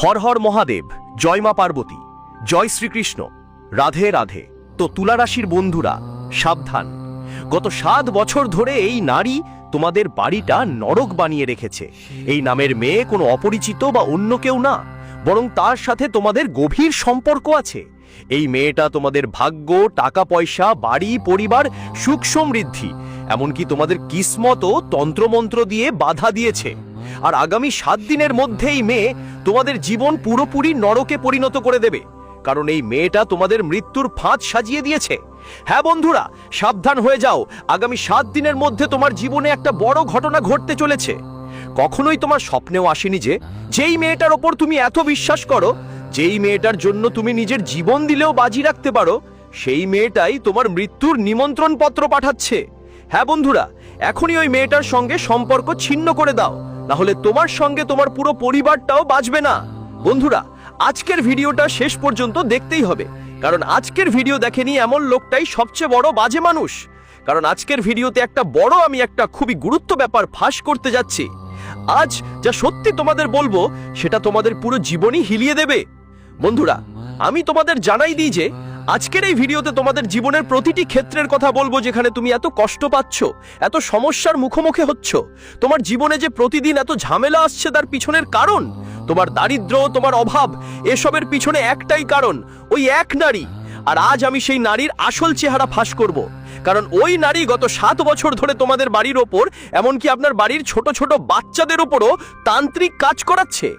হর হর মহাদেব, জয় মা পার্বতী, জয় শ্রীকৃষ্ণ, রাধে রাধে। তো তুলা রাশির বন্ধুরা সাবধান, গত 7 বছর ধরে এই নারী তোমাদের বাড়িটা নরক বানিয়ে রেখেছে। এই নামের মেয়ে কোনো অপরিচিত বা অন্য কেউ না, বরং তার সাথে তোমাদের গভীর সম্পর্ক আছে। এই মেয়েটা তোমাদের ভাগ্য, টাকা পয়সা, বাড়ি, পরিবার, সুখ সমৃদ্ধি, এমনকি তোমাদের কিসমতও তন্ত্রমন্ত্র দিয়ে বাধা দিয়েছে। আর আগামী 7 দিনের মধ্যেই মেয়ে তোমাদের জীবন পুরোপুরি নরকে পরিণত করে দেবে, কারণ এই মেয়েটা তোমাদের মৃত্যুর ফাঁদ সাজিয়ে দিয়েছে। হ্যাঁ বন্ধুরা, সাবধান হয়ে যাও, আগামী 7 দিনের মধ্যে তোমার জীবনে একটা বড় ঘটনা ঘটতে চলেছে। কখনোই তোমার স্বপ্নেও আসেনি যে যেই মেয়েটার ওপর তুমি এত বিশ্বাস করো, যেই মেয়েটার জন্য তুমি নিজের জীবন দিলেও বাজি রাখতে পারো, সেই মেয়েটাই তোমার মৃত্যুর নিমন্ত্রণ পত্র পাঠাচ্ছে। হ্যাঁ বন্ধুরা, এখনই ওই মেয়েটার সঙ্গে সম্পর্ক ছিন্ন করে দাও, না হলে তোমার সঙ্গে তোমার পুরো পরিবারটাও বাঁচবে না। বন্ধুরা, আজকের ভিডিওটা শেষ পর্যন্ত দেখতেই হবে, কারণ আজকের ভিডিও দেখেনি এমন লোকটাই সবচেয়ে বড় বাজে মানুষ। কারণ আজকের ভিডিওতে আমি একটা খুবই গুরুত্ব ব্যাপার ফাঁস করতে যাচ্ছি। আজ যা সত্যি তোমাদের বলবো, সেটা তোমাদের পুরো জীবনই হিলিয়ে দেবে। বন্ধুরা, আমি তোমাদের জানাই দিই যে আজকের এই ভিডিওতে তোমাদের জীবনের প্রতিটি ক্ষেত্রের কথা বলবো, যেখানে তুমি এত কষ্ট পাচ্ছ, এত সমস্যার মুখোমুখি হচ্ছ। তোমার জীবনে যে প্রতিদিন এত ঝামেলা আসছে, তার পিছনের কারণ তোমার দারিদ্র্য, তোমার অভাব। এসবের পিছনে একটাই কারণ, ওই এক নারী। আর আজ আমি সেই নারীর আসল চেহারা ফাঁস করব, কারণ ওই নারী গত 7 বছর ধরে তোমাদের বাড়ির ওপর, এমনকি আপনার বাড়ির ছোট ছোট বাচ্চাদের ওপরও তান্ত্রিক কাজ করাচ্ছে।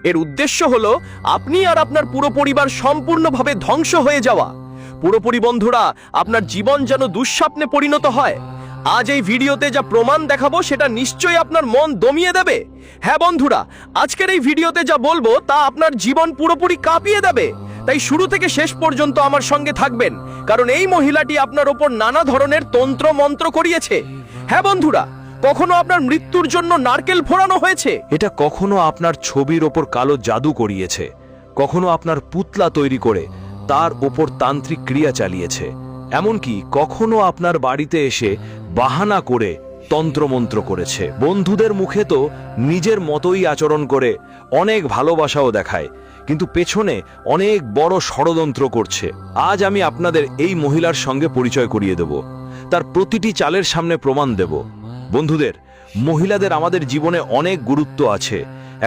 এর উদ্দেশ্য হলো আপনি আর আপনার পুরো পরিবার সম্পূর্ণভাবে ধ্বংস হয়ে যাওয়া। পুরোপুরি বন্ধুরা, আপনার জীবন যেন দুঃস্বপ্নে পরিণত হয়। আজ এই ভিডিওতে যা প্রমাণ দেখাবো, সেটা নিশ্চয়ই আপনার মন দমিয়ে দেবে। হ্যাঁ বন্ধুরা, আজকের এই ভিডিওতে যা বলবো তা আপনার জীবন পুরোপুরি কাঁপিয়ে দেবে। তাই শুরু থেকে শেষ পর্যন্ত আমার সঙ্গে থাকবেন, কারণ এই মহিলাটি আপনার ওপর নানা ধরনের তন্ত্র মন্ত্র করিয়েছে। হ্যাঁ বন্ধুরা, কখনো আপনার মৃত্যুর জন্য নারকেল ফোড়ানো হয়েছে, এটা কখনো আপনার ছবির ওপর কালো জাদু করিয়েছে, কখনো আপনার পুতলা তৈরি করে তার ওপর তান্ত্রিক ক্রিয়া চালিয়েছে, এমনকি কখনো আপনার বাড়িতে এসে বাহানা করে তন্ত্রমন্ত্র করেছে। বন্ধুদের মুখে তো নিজের মতোই আচরণ করে অনেক ভালোবাসাও দেখায়, কিন্তু পেছনে অনেক বড় ষড়যন্ত্র করছে। আজ আমি আপনাদের এই মহিলার সঙ্গে পরিচয় করিয়ে দেব, তার প্রতিটি চালের সামনে প্রমাণ দেব। বন্ধুদের, মহিলাদের আমাদের জীবনে অনেক গুরুত্ব আছে।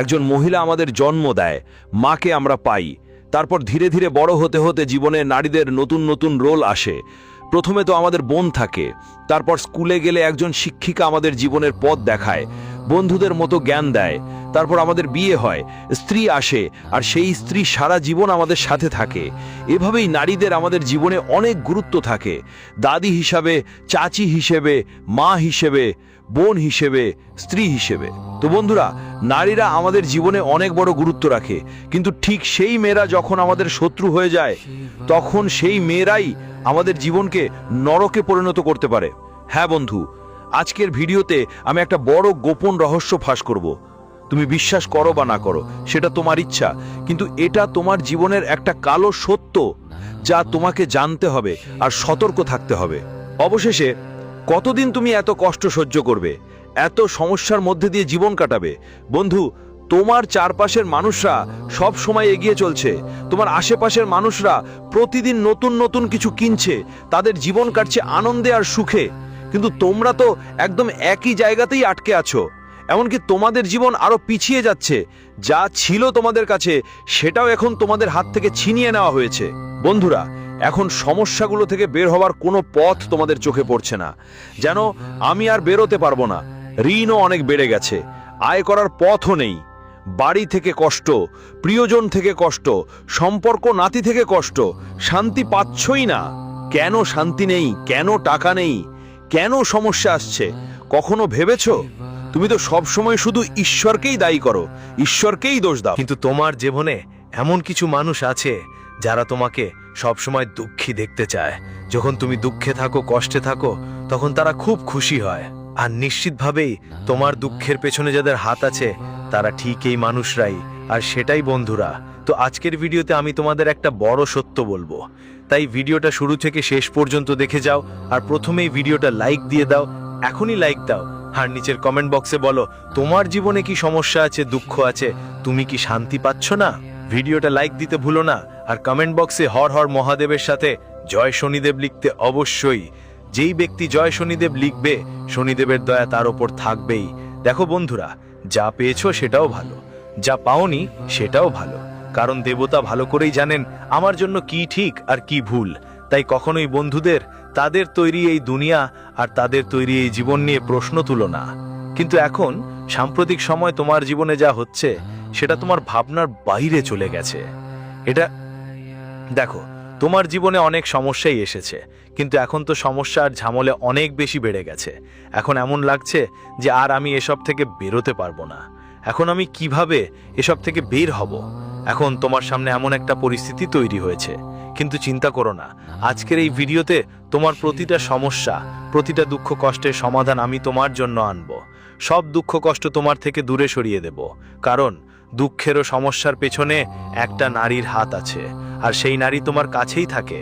একজন মহিলা আমাদের জন্ম দেয়, মাকে আমরা পাই, তারপর ধীরে ধীরে বড় হতে হতে জীবনে নারীদের নতুন নতুন রোল আসে। প্রথমে তো আমাদের বোন থাকে, তারপর স্কুলে গেলে একজন শিক্ষিকা আমাদের জীবনের পথ দেখায়, বন্ধুদের মতো জ্ঞান দেয়। তারপর আমাদের বিয়ে হয়, স্ত্রী আসে, আর সেই স্ত্রী সারা জীবন আমাদের সাথে থাকে। এভাবেই নারীদের আমাদের জীবনে অনেক গুরুত্ব থাকে, দাদি হিসাবে, চাচি হিসেবে, মা হিসেবে, বোন হিসেবে, স্ত্রী হিসেবে। তো বন্ধুরা, নারীরা আমাদের জীবনে অনেক বড় গুরুত্ব রাখে, কিন্তু ঠিক সেই মেয়েরা যখন আমাদের শত্রু হয়ে যায়, তখন সেই মেয়েরাই আমাদের জীবনকে নরকে পরিণত করতে পারে। হ্যাঁ বন্ধু, আজকের ভিডিওতে আমি একটা বড় গোপন রহস্য ফাঁস করব। তুমি বিশ্বাস করো বা না করো, সেটা তোমার ইচ্ছা, কিন্তু এটা তোমার জীবনের একটা কালো সত্য, যা তোমাকে জানতে হবে আর সতর্ক থাকতে হবে। অবশেষে কতদিন তুমি এত কষ্ট সহ্য করবে, এত সমস্যার মধ্যে দিয়ে জীবন কাটাবে? বন্ধু, তোমার চারপাশের মানুষরা সব সময় এগিয়ে চলছে, তোমার আশেপাশের মানুষরা প্রতিদিন নতুন নতুন কিছু কিনছে, তাদের জীবন কাটছে আনন্দে আর সুখে, কিন্তু তোমরা তো একদম একই জায়গাতেই আটকে আছো। এমনকি তোমাদের জীবন আরো পিছিয়ে যাচ্ছে, যা ছিল তোমাদের কাছে সেটাও এখন তোমাদের হাত থেকে ছিনিয়ে নেওয়া হয়েছে। বন্ধুরা, এখন সমস্যাগুলো থেকে বের হওয়ার কোনো পথ তোমাদের চোখে পড়ছে না, যেন আমি আর বেরোতে পারবো না। ঋণও অনেক বেড়ে গেছে, আয় করার পথও নেই, বাড়ি থেকে কষ্ট, প্রিয়জন থেকে কষ্ট, সম্পর্ক নাতি থেকে কষ্ট, শান্তি পাচ্ছই না। কেন শান্তি নেই? কেন টাকা নেই? কেন সমস্যা আসছে? কখনো ভেবেছো? তুমি তো সবসময় শুধু ঈশ্বরকেই দায়ী করো, ঈশ্বরকেই দোষ দাও। কিন্তু তোমার জীবনে এমন কিছু মানুষ আছে যারা তোমাকে সবসময় দুঃখী দেখতে চায়। যখন তুমি দুঃখে থাকো, কষ্টে থাকো, তখন তারা খুব খুশি হয়। আর নিশ্চিতভাবেই তোমার দুঃখের পেছনে যাদের হাত আছে, তারা ঠিক এই মানুষরাই, আর সেটাই বন্ধুরা। তো আজকের ভিডিওতে আমি তোমাদের একটা বড় সত্য বলবো, তাই ভিডিওটা শুরু থেকে শেষ পর্যন্ত দেখে যাও। আর প্রথমেই ভিডিওটা লাইক দিয়ে দাও, এখনই লাইক দাও। আর নিচের কমেন্ট বক্সে বলো তোমার জীবনে কি সমস্যা আছে, দুঃখ আছে, তুমি কি শান্তি পাচ্ছ না। ভিডিওটা লাইক দিতে ভুলো না, আর কমেন্ট বক্সে হর হর মহাদেবের সাথে জয় শনিদেব লিখতে অবশ্যই। যেই ব্যক্তি জয় শনিদেব লিখবে, শনিদেবের দয়া তার ওপর থাকবেই। দেখো বন্ধুরা, যা পেয়েছো সেটাও ভালো, যা পাওনি সেটাও ভালো, কারণ দেবতা ভালো করেই জানেন আমার জন্য কি ঠিক আর কি ভুল। তাই কখনোই বন্ধুদের তাদের তৈরি এই দুনিয়া আর তাদের তৈরি এই জীবন নিয়ে প্রশ্ন তুলো না। কিন্তু এখন সাম্প্রতিক সময় তোমার জীবনে যা হচ্ছে সেটা তোমার ভাবনার বাইরে চলে গেছে। এটা দেখো, তোমার জীবনে অনেক সমস্যাই এসেছে, কিন্তু এখন তো সমস্যা আর ঝামেলা অনেক বেশি বেড়ে গেছে। এখন এমন লাগছে যে আর আমি এসব থেকে বেরোতে পারবো না। এখন আমি কিভাবে এসব থেকে বের হব? এখন তোমার সামনে এমন একটা পরিস্থিতি তৈরি হয়েছে। কিন্তু চিন্তা করো না, আজকের এই ভিডিওতে তোমার প্রতিটা সমস্যা, প্রতিটা দুঃখ কষ্টের সমাধান আমি তোমার জন্য আনবো। সব দুঃখ কষ্ট তোমার থেকে দূরে সরিয়ে দেব, কারণ দুঃখের ও সমস্যার পেছনে একটা নারীর হাত আছে, আর সেই নারী তোমার কাছেই থাকে।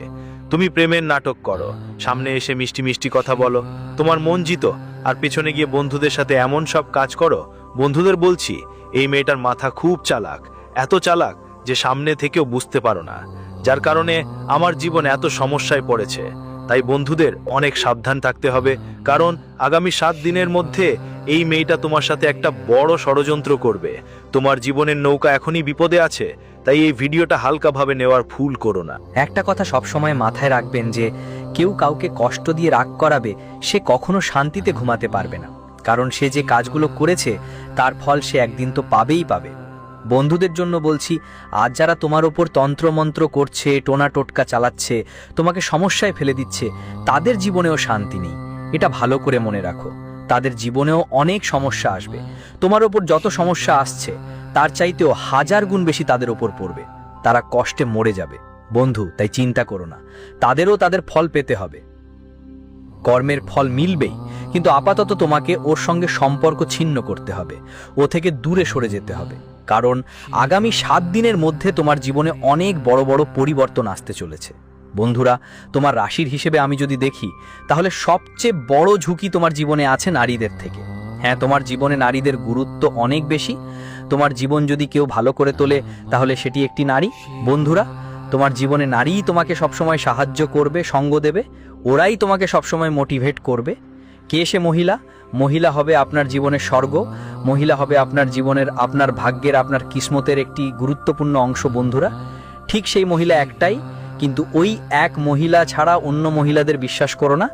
তুমি প্রেমের নাটক করো, সামনে এসে মিষ্টি মিষ্টি কথা বলো, তোমার মন জিতো, আর পেছনে গিয়ে বন্ধুদের সাথে এমন সব কাজ করো। বন্ধুদের বলছি, এই মেয়েটার মাথা খুব চালাক, এত চালাক যে সামনে থেকেও বুঝতে পারো না, যার কারণে আমার জীবন এত সমস্যায় পড়েছে। তাই বন্ধুদের অনেক সাবধান থাকতে হবে, কারণ আগামী 7 দিনের মধ্যে এই মেয়েটা তোমার সাথে একটা বড় ষড়যন্ত্র করবে। তোমার জীবনের নৌকা এখনই বিপদে আছে, তাই এই ভিডিওটা হালকাভাবে নেওয়ার ভুল করো না। একটা কথা সবসময় মাথায় রাখবেন যে কেউ কাউকে কষ্ট দিয়ে রাগ করাবে, সে কখনো শান্তিতে ঘুমাতে পারবে না, কারণ সে যে কাজগুলো করেছে তার ফল সে একদিন তো পাবেই পাবে। বন্ধুদের জন্য বলছি, আজ যারা তোমার ওপর তন্ত্রমন্ত্র করছে, টোনা টোটকা চালাচ্ছে, তোমাকে সমস্যায় ফেলে দিচ্ছে, তাদের জীবনেও শান্তি নেই। এটা ভালো করে মনে রাখো, তাদের জীবনেও অনেক সমস্যা আসবে। তোমার ওপর যত সমস্যা আসছে তার চাইতেও 1000 গুণ বেশি তাদের ওপর পড়বে, তারা কষ্টে মরে যাবে। বন্ধু, তাই চিন্তা করো না, তাদেরও তাদের ফল পেতে হবে, কর্মের ফল মিলবেই। কিন্তু আপাতত তোমাকে ওর সঙ্গে সম্পর্ক ছিন্ন করতে হবে, ও থেকে দূরে সরে যেতে হবে, কারণ আগামী 7 দিনের মধ্যে তোমার জীবনে অনেক বড় বড় পরিবর্তন আসতে চলেছে। বন্ধুরা, তোমার রাশির হিসেবে আমি যদি দেখি, তাহলে সবচেয়ে বড় ঝুঁকি তোমার জীবনে আছে নারীদের থেকে। হ্যাঁ, তোমার জীবনে নারীদের গুরুত্ব অনেক বেশি। তোমার জীবন যদি কেউ ভালো করে তোলে, তাহলে সেটি একটি নারী। বন্ধুরা, তোমার জীবনে নারীই তোমাকে সবসময় সাহায্য করবে, সঙ্গ দেবে, ওরাই তোমাকে সবসময় মোটিভেট করবে। কে সে মহিলা? মহিলা হবে আপনার জীবনের স্বর্গ, মহিলা হবে আপনার জীবনের, আপনার ভাগ্যের, আপনার কিসমতের একটি গুরুত্বপূর্ণ অংশ। বন্ধুরা, ঠিক সেই মহিলা একটাই, কিন্তু ওই এক মহিলা ছাড়া অন্য মহিলাদের বিশ্বাস করো না।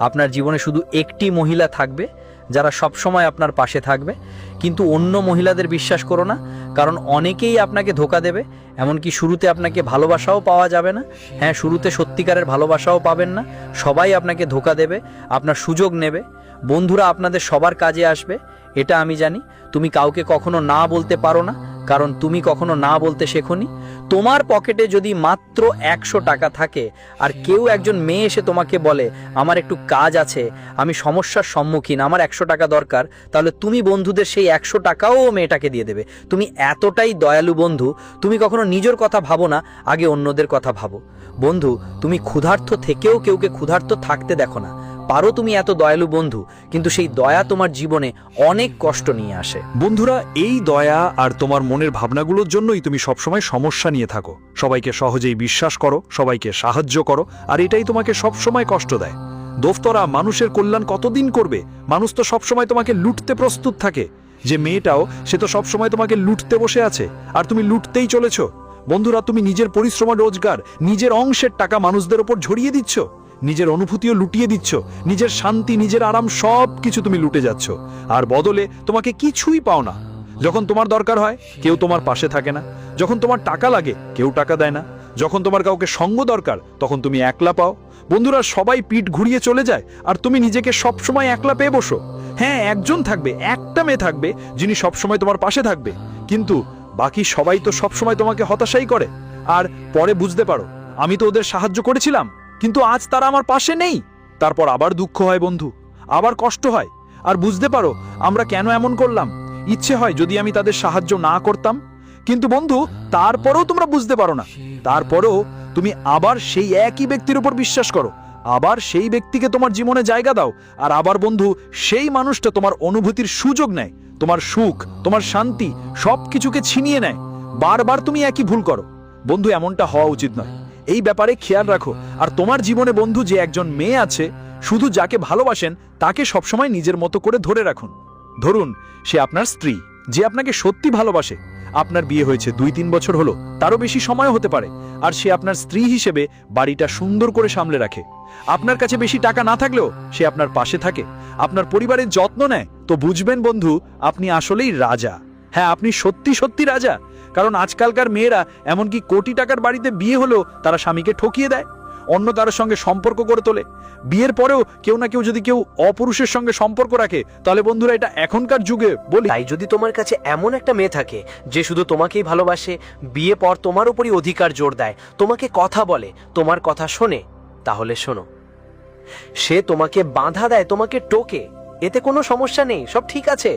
আপনার জীবনে শুধু একটি মহিলা থাকবে যারা সবসময় আপনার পাশে থাকবে, কিন্তু অন্য মহিলাদের বিশ্বাস করো না, কারণ অনেকেই আপনাকে ধোঁকা দেবে। এমনকি শুরুতে আপনাকে ভালোবাসাও পাওয়া যাবে না। হ্যাঁ, শুরুতে সত্যিকারের ভালোবাসাও পাবেন না, সবাই আপনাকে ধোঁকা দেবে, আপনার সুযোগ নেবে। বন্ধুরা, আপনাদের সবার কাজে আসবে, এটা আমি জানি। তুমি কাউকে কখনো না বলতে পারো না, কারণ তুমি কখনো না বলতে শেখোনি। তোমার পকেটে যদি মাত্র 100 টাকা থাকে, আর কেউ একজন মেয়ে এসে তোমাকে বলে আমার একটু কাজ আছে, আমি সমস্যার সম্মুখীন, আমার 100 টাকা দরকার, তাহলে তুমি বন্ধুদের সেই 100 টাকাও মেয়েটাকে দিয়ে দেবে। তুমি এতটাই দয়ালু বন্ধু, তুমি কখনো নিজের কথা ভাবো না, আগে অন্যদের কথা ভাবো। বন্ধু, তুমি ক্ষুধার্ত থেকেও কেউকে ক্ষুধার্ত থাকতে দেখো না, পারো তুমি এত দয়ালু বন্ধু, কিন্তু সেই দয়া তোমার জীবনে অনেক কষ্ট নিয়ে আসে। বন্ধুরা, এই দয়া আর তোমার মনের ভাবনাগুলোর জন্যই তুমি সবসময় সমস্যা নিয়ে থাকো। সবাইকে সহজেই বিশ্বাস করো, সবাইকে সাহায্য করো, আর এটাই তোমাকে সবসময় কষ্ট দেয়। দোস্তরা, মানুষের কল্যাণ কতদিন করবে? মানুষ তো সবসময় তোমাকে লুটতে প্রস্তুত থাকে। যে মেয়েটাও, সে তো সবসময় তোমাকে লুটতে বসে আছে, আর তুমি লুটতেই চলেছ। বন্ধুরা, তুমি নিজের পরিশ্রম রোজগার, নিজের অংশের টাকা মানুষদের ওপর ঝরিয়ে দিচ্ছ, নিজের অনুভূতিও লুটিয়ে দিচ্ছ, নিজের শান্তি, নিজের আরাম সব কিছু তুমি লুটে যাচ্ছ, আর বদলে তোমাকে কিছুই পাও না। যখন তোমার দরকার হয় কেউ তোমার পাশে থাকে না, যখন তোমার টাকা লাগে কেউ টাকা দেয় না, যখন তোমার কাউকে সঙ্গ দরকার তখন তুমি একলা পাও। বন্ধুরা, সবাই পিঠ ঘুরিয়ে চলে যায়, আর তুমি নিজেকে সবসময় একলা পেয়ে বসো। হ্যাঁ, একজন থাকবে, একটা মেয়ে থাকবে যিনি সবসময় তোমার পাশে থাকবে, কিন্তু বাকি সবাই তো সবসময় তোমাকে হতাশাই করে। আর পরে বুঝতে পারো, আমি তো ওদের সাহায্য করেছিলাম, কিন্তু আজ তারা আমার পাশে নেই। তারপর আবার দুঃখ হয় বন্ধু, আবার কষ্ট হয়, আর বুঝতে পারো আমরা কেন এমন করলাম। ইচ্ছে হয় যদি আমি তাদের সাহায্য না করতাম, কিন্তু বন্ধু তারপরেও তোমরা বুঝতে পারো না। তারপরেও তুমি আবার সেই একই ব্যক্তির উপর বিশ্বাস করো, আবার সেই ব্যক্তিকে তোমার জীবনে জায়গা দাও, আর আবার বন্ধু সেই মানুষটা তোমার অনুভূতির সুযোগ নেয়, তোমার সুখ, তোমার শান্তি সব কিছুকে ছিনিয়ে নেয়। বারবার তুমি একই ভুল করো। বন্ধু, এমনটা হওয়া উচিত নয়। এই ব্যাপারে খেয়াল রাখো। আর তোমার জীবনে বন্ধু যে একজন মেয়ে আছে, শুধু যাকে ভালোবাসেন তাকে সবসময় নিজের মতো করে ধরে রাখুন। ধরুন সে আপনার স্ত্রী, যে আপনাকে সত্যি ভালোবাসে। আপনার বিয়ে হয়েছে 2-3 বছর হলো, তারও বেশি সময় হতে পারে, আর সে আপনার স্ত্রী হিসেবে বাড়িটা সুন্দর করে সামলে রাখে। আপনার কাছে বেশি টাকা না থাকলেও সে আপনার পাশে থাকে, আপনার পরিবারের যত্ন নেয়। তো বুঝবেন বন্ধু, আপনি আসলেই রাজা। হ্যাঁ, আপনি সত্যি সত্যি রাজা। কারণ আজকালকার মেয়েরা এমনকি কোটি টাকার বাড়িতে বিয়ে হলেও তারা স্বামীকে ঠকিয়ে দেয়, অন্য কারোর সঙ্গে সম্পর্ক করে তোলে। বিয়ের পরেও কেউ না কেউ যদি কেউ অপুরুষের সঙ্গে সম্পর্ক রাখে, তাহলে বন্ধুরা এটা এখনকার যুগে বলি। তাই যদি তোমার কাছে এমন একটা মেয়ে থাকে যে শুধু তোমাকেই ভালোবাসে, বিয়ে পর তোমার উপরই অধিকার জোর দেয়, তোমাকে কথা বলে, তোমার কথা শোনে, তাহলে শোনো, সে তোমাকে বাধা দেয়, তোমাকে টোকে, এতে কোনো সমস্যা নেই, সব ঠিক আছে।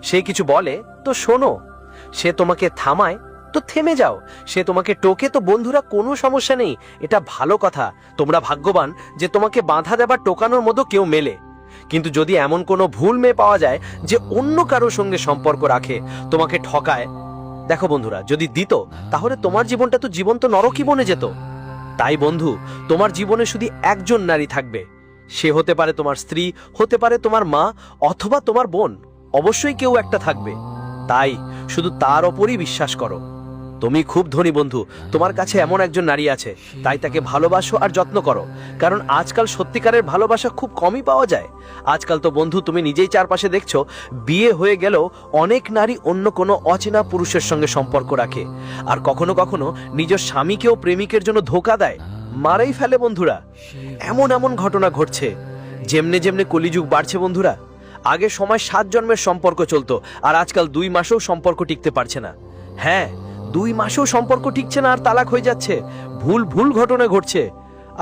সে কিছু বলে তো শোনো, সে তোমাকে থামায় তো থেমে যাও, সে তোমাকে টোকে তো বন্ধুরা কোনো সমস্যা নেই, এটা ভালো কথা। তোমরা ভাগ্যবান যে তোমাকে বাধা দেবার টোকানোর মতো কেউ মেলে। কিন্তু যদি এমন কোনো ভুল মেয়ে পাওয়া যায় যে অন্য কারোর সঙ্গে সম্পর্ক রাখে, তোমাকে ঠকায়, দেখো বন্ধুরা, যদি দিত তাহলে তোমার জীবনটা তো জীবন্ত নরকই বনে যেত। তাই বন্ধু, তোমার জীবনে শুধু একজন নারী থাকবে। সে হতে পারে তোমার স্ত্রী, হতে পারে তোমার মা, অথবা তোমার বোন, অবশ্যই কেউ একটা থাকবে। তাই শুধু তার ওপরই বিশ্বাস করো। তুমি খুব ধনী বন্ধু, তোমার কাছে এমন একজন নারী আছে, তাই তাকে ভালোবাসো আর যত্ন করো। কারণ আজকাল সত্যিকারের ভালোবাসা খুব কমই পাওয়া যায়। আজকাল তো বন্ধু তুমি নিজেই চারপাশে দেখছো, বিয়ে হয়ে গেলেও অনেক নারী অন্য কোনো অচেনা পুরুষের সঙ্গে সম্পর্ক রাখে, আর কখনো কখনো নিজের স্বামীকেও প্রেমিকের জন্য ধোঁকা দেয়, মারাই ফেলে বন্ধুরা। এমন এমন ঘটনা ঘটছে। যেমনে যেমনে কলিযুগ বাড়ছে বন্ধুরা, আগে সময় 7 জন্মের সম্পর্ক চলতো, আর আজকাল 2 মাসেও সম্পর্ক টিকতে পারছে না। হ্যাঁ, 2 মাসেও সম্পর্ক টিকছে না, আর তালাক হয়ে যাচ্ছে। ভুল ভুল ঘটনা ঘটছে,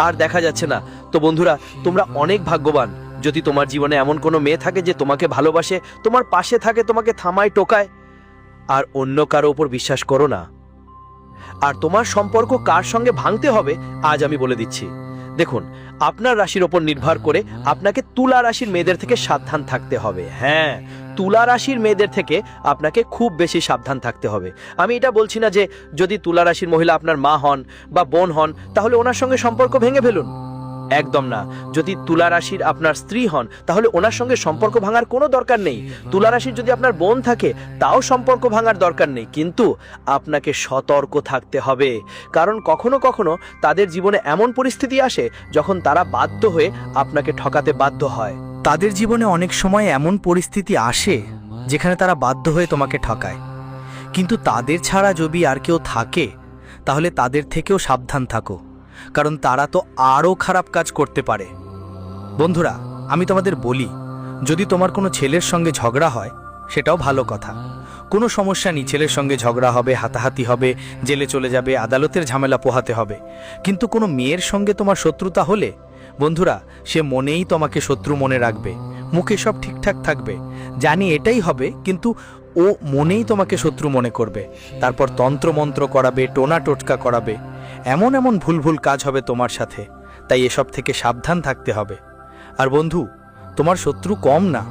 আর দেখা যাচ্ছে না। তো বন্ধুরা, তোমরা অনেক ভাগ্যবান যদি তোমার জীবনে এমন কোনো মেয়ে থাকে যে তোমাকে ভালোবাসে, তোমার পাশে থাকে, তোমাকে থামায়, টোকায়। আর অন্য কারো উপর বিশ্বাস করো না। আর তোমার সম্পর্ক কার সঙ্গে ভাঙতে হবে আজ আমি বলে দিচ্ছি। দেখুন, আপনার রাশির ওপর নির্ভর করে আপনাকে তুলা রাশির মেয়েদের থেকে সাবধান থাকতে হবে। হ্যাঁ, তুলা রাশির মেয়েদের থেকে আপনাকে খুব বেশি সাবধান থাকতে হবে। আমি এটা বলছি না যে যদি তুলা রাশির মহিলা আপনার মা হন বা বোন হন তাহলে ওনার সঙ্গে সম্পর্ক ভেঙে ফেলুন, একদম না। যদি তুলা রাশির আপনার স্ত্রী হন তাহলে ওনার সঙ্গে সম্পর্ক ভাঙার কোনো দরকার নেই। তুলা রাশির যদি আপনার বোন থাকে তাও সম্পর্ক ভাঙার দরকার নেই, কিন্তু আপনাকে সতর্ক থাকতে হবে। কারণ কখনো কখনো তাদের জীবনে এমন পরিস্থিতি আসে যখন তারা বাধ্য হয়ে আপনাকে ঠকাতে বাধ্য হয়। তাদের জীবনে অনেক সময় এমন পরিস্থিতি আসে যেখানে তারা বাধ্য হয়ে তোমাকে ঠকায়, কিন্তু তাদের ছাড়া যদি আর কেউ থাকে তাহলে তাদের থেকেও সাবধান থাকো, কারণ তারা তো আরও খারাপ কাজ করতে পারে। বন্ধুরা, আমি তোমাদের বলি, যদি তোমার কোনো ছেলের সঙ্গে ঝগড়া হয় সেটাও ভালো কথা, কোনো সমস্যা নেই। ছেলের সঙ্গে ঝগড়া হবে, হাতাহাতি হবে, জেলে চলে যাবে, আদালতের ঝামেলা পোহাতে হবে। কিন্তু কোনো মেয়ের সঙ্গে তোমার শত্রুতা হলে বন্ধুরা, সে মনেই তোমাকে শত্রু মনে রাখবে, মুখে সব ঠিকঠাক থাকবে, জানি এটাই হবে, কিন্তু ও মনেই তোমাকে শত্রু মনে করবে। তারপর তন্ত্রমন্ত্র করাবে, টোনা টোটকা করাবে, এমন এমন ভুল ভুল কাজ হবে তোমার সাথে। তাই এসব থেকে সাবধান থাকতে হবে। আর বন্ধু, তোমার শত্রু কম না।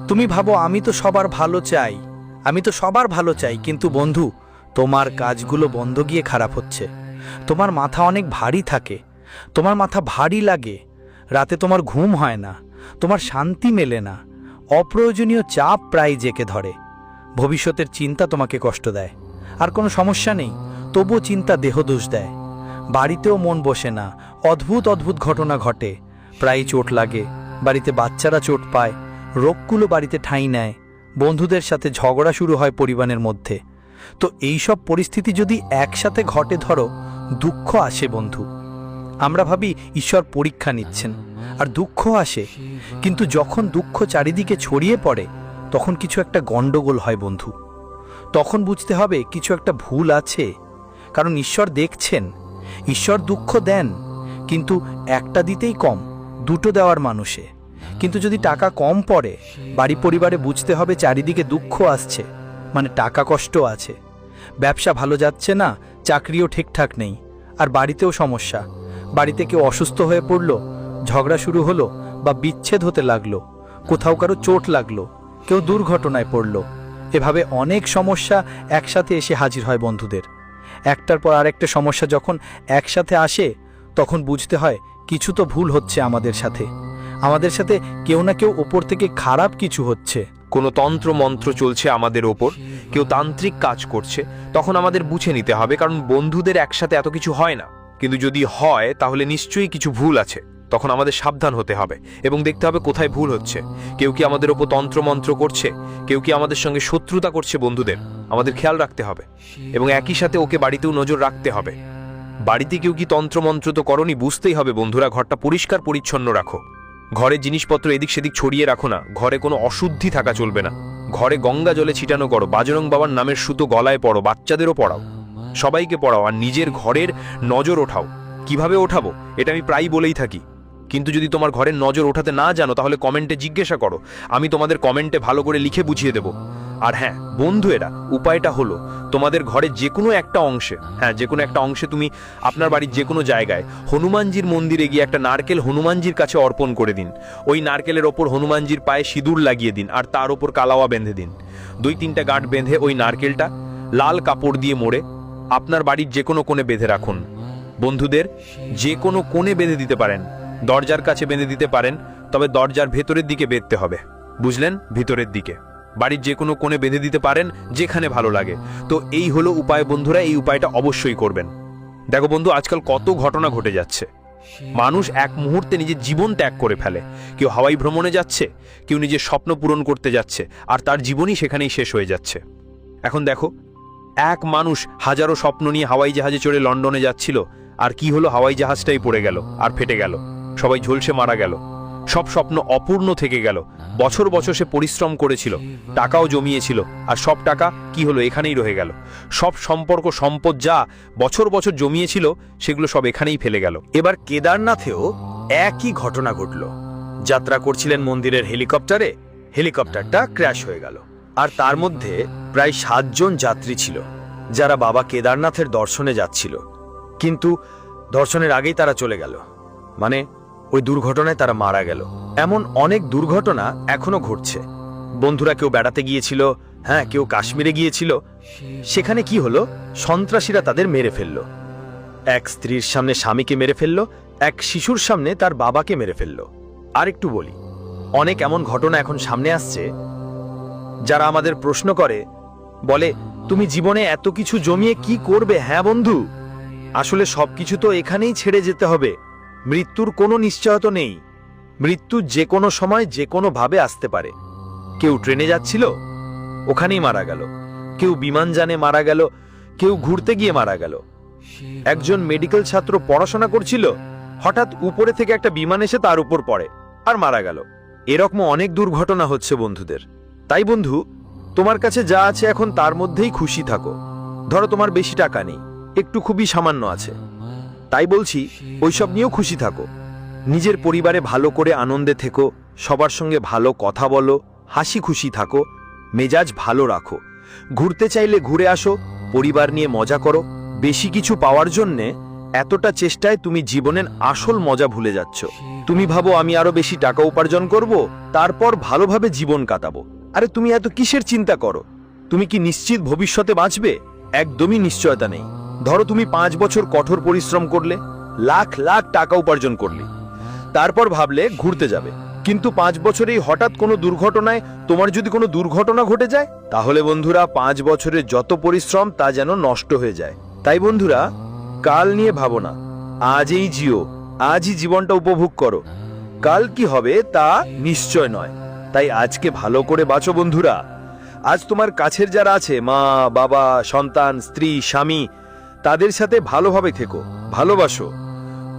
তুমি ভাবো আমি তো সবার ভালো চাই, আমি তো সবার ভালো চাই, কিন্তু বন্ধু, তোমার কাজগুলো বন্ধ গিয়ে খারাপ হচ্ছে। তোমার মাথা অনেক ভারী থাকে, তোমার মাথা ভারী লাগে, রাতে তোমার ঘুম হয় না, তোমার শান্তি মেলে না, অপ্রয়োজনীয় চাপ প্রায় জেকে ধরে, ভবিষ্যতের চিন্তা তোমাকে কষ্ট দেয়। আর কোনো সমস্যা নেই, তবুও চিন্তা দেহদোষ দেয়, বাড়িতেও মন বসে না, অদ্ভুত অদ্ভুত ঘটনা ঘটে, প্রায় চোট লাগে, বাড়িতে বাচ্চারা চোট পায়, রোগগুলো বাড়িতে ঠাঁই নেয়, বন্ধুদের সাথে ঝগড়া শুরু হয় পরিবারের মধ্যে। তো এই সব পরিস্থিতি যদি একসাথে ঘটে, ধরো দুঃখ আসে বন্ধু। আমরা ভাবি ঈশ্বর পরীক্ষা নিচ্ছেন, আর দুঃখ আসে, কিন্তু যখন দুঃখ চারিদিকে ছড়িয়ে পড়ে তখন কিছু একটা গন্ডগোল হয় বন্ধু। তখন বুঝতে হবে কিছু একটা ভুল আছে, কারণ ঈশ্বর দেখছেন। ঈশ্বর দুঃখ দেন, কিন্তু একটা দিতেই কম, দুটো দেওয়ার মানুষে। কিন্তু যদি টাকা কম পড়ে, বাড়ি পরিবারে বুঝতে হবে চারিদিকে দুঃখ আসছে, মানে টাকা কষ্ট আছে, ব্যবসা ভালো যাচ্ছে না, চাকরিও ঠিকঠাক নেই, আর বাড়িতেও সমস্যা, বাড়িতে কেউ অসুস্থ হয়ে পড়লো, ঝগড়া শুরু হলো, বা বিচ্ছেদ হতে লাগলো, কোথাও কারো চোট লাগলো, কেউ দুর্ঘটনায় পড়লো, এভাবে অনেক সমস্যা একসাথে এসে হাজির হয় বন্ধুদের। একটার পর আরেকটা সমস্যা যখন একসাথে আসে তখন বুঝতে হয় কিছু তো ভুল হচ্ছে আমাদের সাথে কেউ না কেউ ওপর থেকে খারাপ কিছু হচ্ছে। কোনো তন্ত্র মন্ত্র চলছে আমাদের ওপর, কেউ তান্ত্রিক কাজ করছে, তখন আমাদের বুঝে নিতে হবে, কারণ বন্ধুদের একসাথে এত কিছু হয় না। কিন্তু যদি হয় তাহলে নিশ্চয়ই কিছু ভুল আছে, তখন আমাদের সাবধান হতে হবে এবং দেখতে হবে কোথায় ভুল হচ্ছে। কেউ কি আমাদের ওপর তন্ত্র মন্ত্র করছে, কেউ কি আমাদের সঙ্গে শত্রুতা করছে বন্ধুদের, আমাদের খেয়াল রাখতে হবে এবং একই সাথে ওকে বাড়িতেও নজর রাখতে হবে। বাড়িতে কেউ কি তন্ত্র মন্ত্র তো করনি, বুঝতেই হবে বন্ধুরা। ঘরটা পরিষ্কার পরিচ্ছন্ন রাখো, ঘরের জিনিসপত্র এদিক সেদিক ছড়িয়ে রাখো না, ঘরে কোনো অশুদ্ধি থাকা চলবে না। ঘরে গঙ্গা জলে ছিটানো করো, বাজরং বাবার নামের সুতো গলায় পড়ো, বাচ্চাদেরও পড়াও, সবাইকে পড়াও, আর নিজের ঘরের নজর ওঠাও। কিভাবে ওঠাবো এটা আমি প্রায়ই বলেই থাকি, কিন্তু যদি তোমার ঘরের নজর ওঠাতে না জানো তাহলে কমেন্টে জিজ্ঞাসা করো, আমি তোমাদের কমেন্টে ভালো করে লিখে বুঝিয়ে দেব। আর হ্যাঁ বন্ধু, এরা উপায়টা হলো তোমাদের ঘরে যে কোনো একটা অংশে তুমি আপনার বাড়ির যে কোনো জায়গায় হনুমানজির মন্দিরে গিয়ে একটা নারকেল হনুমানজির কাছে অর্পণ করে দিন। ওই নারকেলের ওপর হনুমানজির পায়ে সিঁদুর লাগিয়ে দিন আর তার ওপর কালাওয়া বেঁধে দিন। 2-3টা গাঁট বেঁধে ওই নারকেলটা লাল কাপড় দিয়ে মোড়ে আপনার বাড়ির যে কোনো কোণে বেঁধে রাখুন। বন্ধুদের যে কোনো কোণে বেঁধে দিতে পারেন, দরজার কাছে বেঁধে দিতে পারেন, তবে দরজার ভেতরের দিকে বেঁধতে হবে, বুঝলেন? ভিতরের দিকে বাড়ির যে কোনো কোণে বেঁধে দিতে পারেন, যেখানে ভালো লাগে। তো এই হলো উপায় বন্ধুরা, এই উপায়টা অবশ্যই করবেন। দেখো বন্ধু, আজকাল কত ঘটনা ঘটে যাচ্ছে, মানুষ এক মুহূর্তে নিজের জীবন ত্যাগ করে ফেলে। কেউ হাওয়াই ভ্রমণে যাচ্ছে, কেউ নিজের স্বপ্ন পূরণ করতে যাচ্ছে, আর তার জীবনই সেখানেই শেষ হয়ে যাচ্ছে। এখন দেখো, এক মানুষ হাজারো স্বপ্ন নিয়ে হাওয়াই জাহাজে চড়ে লন্ডনে যাচ্ছিল, আর কি হলো, হাওয়াই জাহাজটাই পড়ে গেল আর ফেটে গেল, সবাই ঝলসে মারা গেল, সব স্বপ্ন অপূর্ণ থেকে গেল। বছর বছর সে পরিশ্রম করেছিল, টাকাও জমিয়েছিল, আর সব টাকা কি হলো, এখানেই রয়ে গেল। সব সম্পর্ক সম্পদ যা বছর বছর জমিয়েছিল সেগুলো সব এখানেই ফেলে গেল। এবার কেদারনাথেও একই ঘটনা ঘটল। যাত্রা করছিলেন মন্দিরের হেলিকপ্টারে, হেলিকপ্টারটা ক্র্যাশ হয়ে গেল, আর তার মধ্যে প্রায় 7 জন যাত্রী ছিল যারা বাবা কেদারনাথের দর্শনে যাচ্ছিল। কিন্তু দর্শনের আগেই তারা চলে গেল, মানে ওই দুর্ঘটনায় তারা মারা গেল। এমন অনেক দুর্ঘটনা এখনো ঘটছে। বন্ধুরা কেউ বেড়াতে গিয়েছিল, হ্যাঁ কেউ কাশ্মীরে গিয়েছিল, সেখানে কি হলো, সন্ত্রাসীরা তাদের মেরে ফেলল। এক স্ত্রীর সামনে স্বামীকে মেরে ফেলল, এক শিশুর সামনে তার বাবাকে মেরে ফেলল। আর একটু বলি, অনেক এমন ঘটনা এখন সামনে আসছে যারা আমাদের প্রশ্ন করে, বলে তুমি জীবনে এত কিছু জমিয়ে কি করবে? হ্যাঁ বন্ধু, আসলে সবকিছু তো এখানেই ছেড়ে যেতে হবে। মৃত্যুর কোনো নিশ্চয়তা নেই, মৃত্যু যে কোনো সময় যে কোনো ভাবে আসতে পারে। কেউ ট্রেনে যাচ্ছিল, ওখানেই মারা গেল, কেউ বিমানযানে মারা গেল, কেউ ঘুরতে গিয়ে মারা গেল। একজন মেডিকেল ছাত্র পড়াশোনা করছিল, হঠাৎ উপরে থেকে একটা বিমান এসে তার উপর পড়ে আর মারা গেল। এরকম অনেক দুর্ঘটনা হচ্ছে বন্ধুদের। তাই বন্ধু, তোমার কাছে যা আছে এখন তার মধ্যেই খুশি থাকো। ধরো তোমার বেশি টাকা নেই, একটু খুবই সামান্য আছে, তাই বলছি ওইসব নিয়েও খুশি থাকো। নিজের পরিবারে ভালো করে আনন্দে থেকো, সবার সঙ্গে ভালো কথা বলো, হাসি খুশি থাকো, মেজাজ ভালো রাখো। ঘুরতে চাইলে ঘুরে আসো, পরিবার নিয়ে মজা করো। বেশি কিছু পাওয়ার জন্যে এতটা চেষ্টায় তুমি জীবনের আসল মজা ভুলে যাচ্ছ। তুমি ভাবো আমি আরো বেশি টাকা উপার্জন করব, তারপর ভালোভাবে জীবন কাটাবো। আরে তুমি এত কিসের চিন্তা করো? তুমি কি নিশ্চিত ভবিষ্যতে বাঁচবে? একদমই নিশ্চয়তা নেই। ধরো তুমি 5 বছর কঠোর পরিশ্রম করলে, লাখ লাখ টাকা উপার্জন করলে, তারপর ভাবলে ঘুরতে যাবে, কিন্তু 5 বছরেই হঠাৎ কোনো দুর্ঘটনায় তোমার যদি কোনো দুর্ঘটনা ঘটে যায়, তাহলে বন্ধুরা 5 বছরের যত পরিশ্রম তা যেন নষ্ট হয়ে যায়। তাই বন্ধুরা, কাল নিয়ে ভাবো না, আজই জিও, আজই জীবনটা উপভোগ করো। কাল কি হবে তা নিশ্চয় নয়, তাই আজকে ভালো করে বাঁচো বন্ধুরা। আজ তোমার কাছের যারা আছে, মা বাবা সন্তান স্ত্রী স্বামী, তাদের সাথে ভালোভাবে থেকো, ভালোবাসো।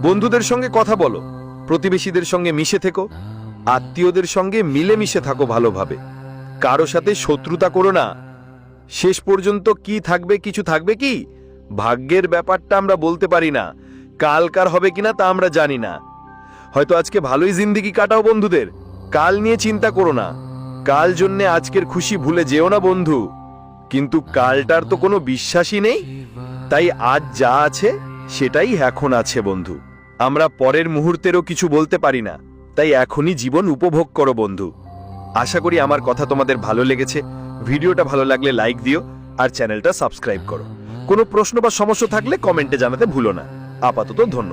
বন্ধুদের সঙ্গে কথা বলো, প্রতিবেশীদের সঙ্গে মিশে থেকো, আত্মীয়দের সঙ্গে মিলেমিশে থাকো ভালোভাবে। কারো সাথে শত্রুতা করো না। শেষ পর্যন্ত কি থাকবে, কিছু থাকবে কি? ভাগ্যের ব্যাপারটা আমরা বলতে পারি না, কালকার হবে কিনা তা আমরা জানি না। হয়তো আজকে ভালোই জিন্দেগি কাটাও বন্ধুদের, কাল নিয়ে চিন্তা করো না। কাল জন্যে আজকের খুশি ভুলে যেও না বন্ধু, কিন্তু কালটার তো কোনো বিশ্বাসই নেই। তাই আজ যা আছে সেটাই এখন আছে বন্ধু। আমরা পরের মুহূর্তেরও কিছু বলতে পারি না, তাই এখনই জীবন উপভোগ করো বন্ধু। আশা করি আমার কথা তোমাদের ভালো লেগেছে। ভিডিওটা ভালো লাগলে লাইক দিও আর চ্যানেলটা সাবস্ক্রাইব করো। কোনো প্রশ্ন বা সমস্যা থাকলে কমেন্টে জানাতে ভুলো না। আপাতত ধন্যবাদ।